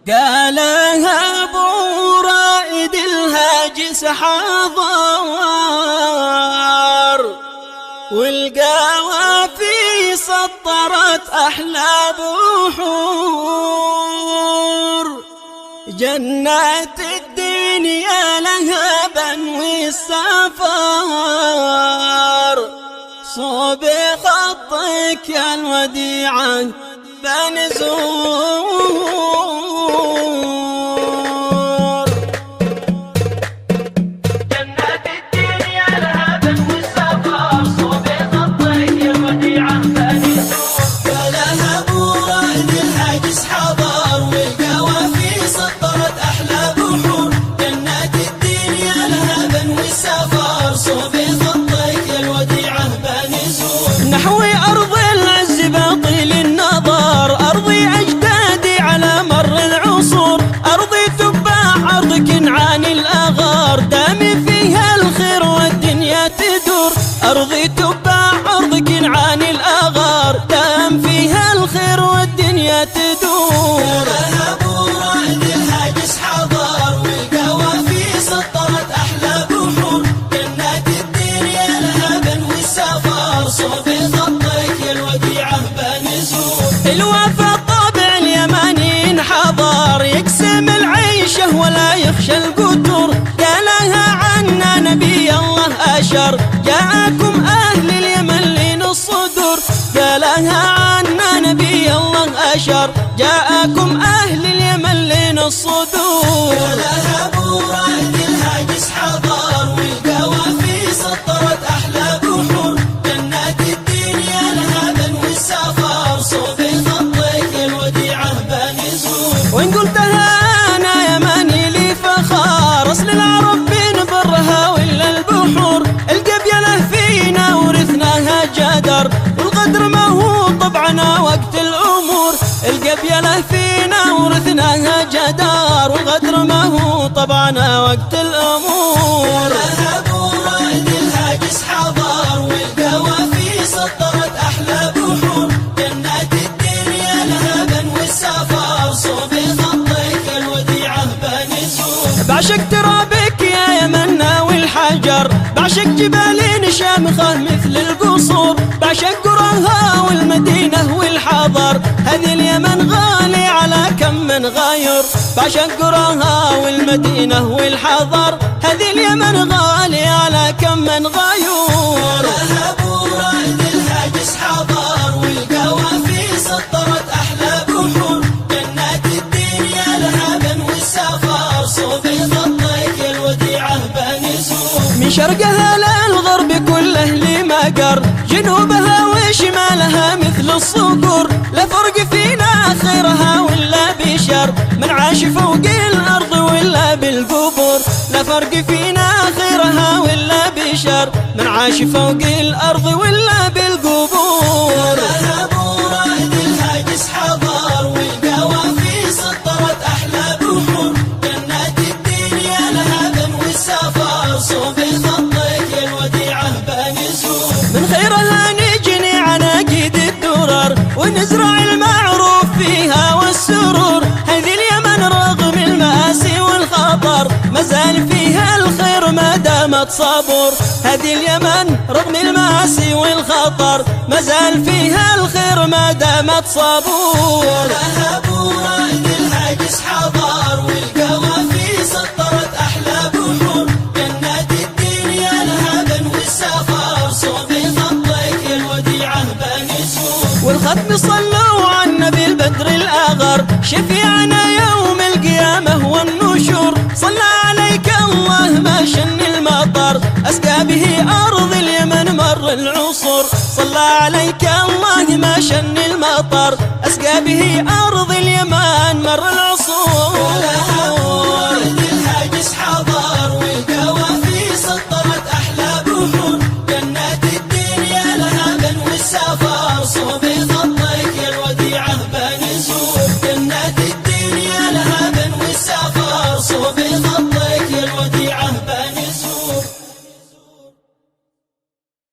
قالها ابو رائد الهاجس حضر، والقوافي سطرت احلى بحور. جنات الدنيا لهبا والسفر، صوب خطك يا الوديعة بنزور. جنات الدنيا لهبا والسفر، صوب خطك يا الوديعة بنزور. قالها ابو رائد الهاجس حضر، والقوافي سطرت احلى بحور. جنات الدنيا لهبا والسفر، صوب خطك يا الوديعة بنزور. نحوي ارض العز باطل النظر، ارضي اجدادي على مر العصور. ارضي تباع ارض كنعان الاغار، دامي فيها الخير والدنيا تدور. ارضي تباع ارض كنعان الاغار، دام فيها الخير والدنيا تدور. قالها ابو رائد الهاجس حضر، والقوافي سطرت احلى بحور. جنات الدنيا لهبا والسفر، صوب خطك يا الوديعة بنزور. الوفا الطابع اليماني انحضر، يقسم العيشه ولا يخشى القدور. قالها عنا نبي الله اشر، جاءكم اهل اليمن لين الصدور. قالها عنا نبي الله اشر، جاءكم اهل اليمن لين الصدور. قالها ابو رائد الهاجس حضر، والقوافي سطرت احلى بحور. جنات الدنيا لهبا والسفر، صوب خطك يا الوديعة بنزور. وان قلتها انا يماني لي فخار، اصل العرب بين برها ولا البحور. القبيله فينا ورثناها جدر، والغدر ما هو طبعنا وقت الامور. القبيله فينا ورثناها جدار، والغدر ما هو طبعنا وقت الامور. قالها ابو رائد الهاجس حضر، والقوافي سطرت احلى بحور. جنات الدنيا لهبا والسفر، صوب خطك يا الوديعة بنزور. بعشق ترابك يا يمنا والحجر، بعشق جبالين شامخة مثل القصور. بعشق قراها والمدينة والحضر، هذه اليمن غالي على كم من غاير. بعشق قراها والمدينة والحضر، هذه اليمن غالي على كم من غاير. قالها ابو رائد الهاجس حضر، والقوافي سطرت احلى بحور. جنات الدنيا لهبا والسفر، صوب خطك يا الوديعة بنزور. من شرقها للغرب كل اهل مقر، جنوبها وشمالها مثل الصقور. لا فرق فينا خيرها ولا بشر، من عاش فوق الارض ولا بالقبور. لا فرق فينا خيرها ولا بشر، من عاش فوق الارض ولا بالقبور. قالها ابو رائد الهاجس حضر، والقوافي سطرت احلى بحور. جنات الدنيا لهبا والسفر، صوب خطك يا الوديعة بنزور. من خيرها نجني عناقيد الدرر، ونزرع المعروف فيها والسرور. هذه اليمن رغم المآسي والخطر، مازال فيها الخير ما دامت صبور. هذه اليمن رغم المآسي والخطر، مازال فيها الخير ما دامت صبور. قالها ابو رائد الهاجس حضر، والقوافي سطرت احلى بحور. جنات الدنيا لهبا والسفر، صوب خطك يا الوديعة بنزور. والختم صلوا على النبي البدر الاغر، شفيعنا يوم القيامة والنشور. صلى عليك الله ما شن المطر، اسقى به ارض اليمن مر العصور. صلى عليك الله ما شن المطر، اسقى به ارض